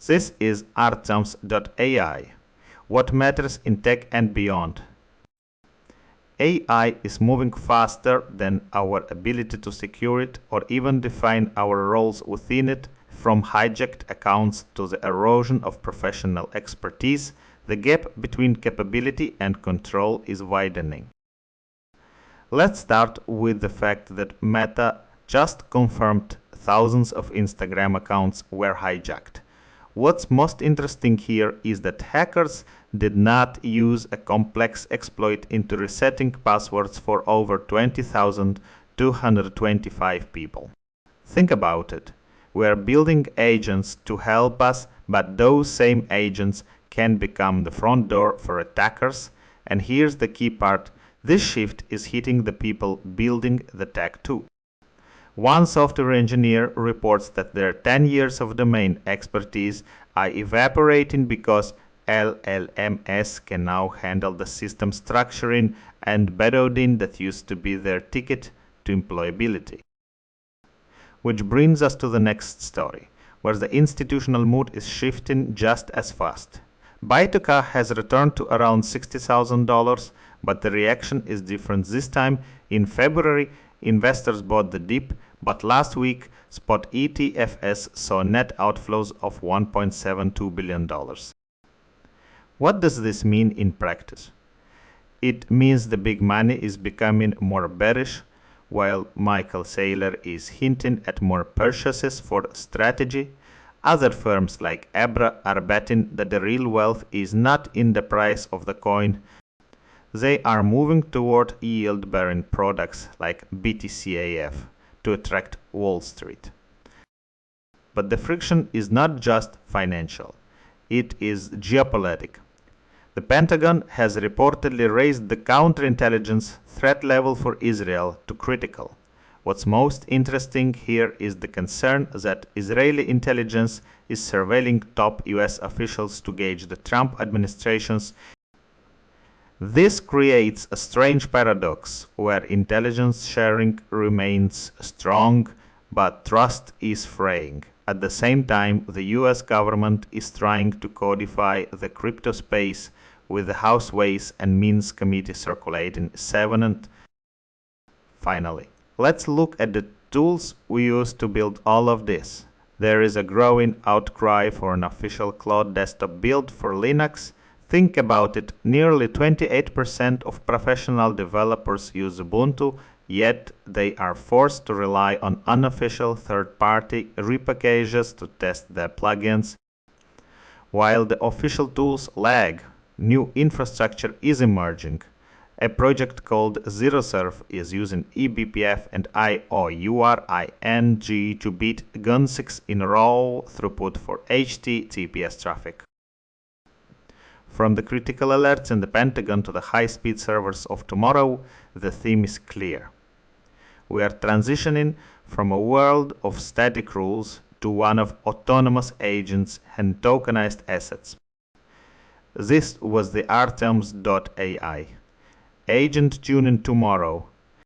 This is Artems.ai. What matters in tech and beyond. AI is moving faster than our ability to secure it or even define our roles within it. From hijacked accounts to the erosion of professional expertise, the gap between capability and control is widening. Let's start with the fact that Meta just confirmed thousands of Instagram accounts were hijacked. What's most interesting here is that hackers did not use a complex exploit into resetting passwords for over 20,225 people. Think about it. We are building agents to help us, but those same agents can become the front door for attackers. And here's the key part. This shift is hitting the people building the tech too. One software engineer reports that their 10 years of domain expertise are evaporating because LLMs can now handle the system structuring and embedding that used to be their ticket to employability. Which brings us to the next story, where the institutional mood is shifting just as fast. Bytoka has returned to around $60,000, but the reaction is different this time. In February, investors bought the dip, but last week, spot ETFs saw net outflows of $1.72 billion. What does this mean in practice? It means the big money is becoming more bearish, while Michael Saylor is hinting at more purchases for strategy. Other firms like Abra are betting that the real wealth is not in the price of the coin. They are moving toward yield-bearing products like BTCAF to attract Wall Street. But the friction is not just financial, it is geopolitical. The Pentagon has reportedly raised the counterintelligence threat level for Israel to critical. What's most interesting here is the concern that Israeli intelligence is surveilling top US officials to gauge the Trump administration's. This creates a strange paradox where intelligence sharing remains strong, but trust is fraying. At the same time, the US government is trying to codify the crypto space with the House Ways and Means Committee circulating 7 and finally. Let's look at the tools we use to build all of this. There is a growing outcry for an official Cloud desktop build for Linux. Think about it, nearly 28% of professional developers use Ubuntu, yet they are forced to rely on unofficial third-party repackages to test their plugins. While the official tools lag, new infrastructure is emerging. A project called ZeroSurf is using eBPF and IOURING to beat GUN6 in raw throughput for HTTPS traffic. From the critical alerts in the Pentagon to the high-speed servers of tomorrow, the theme is clear. We are transitioning from a world of static rules to one of autonomous agents and tokenized assets. This was the Artems.ai. Agent tune in tomorrow.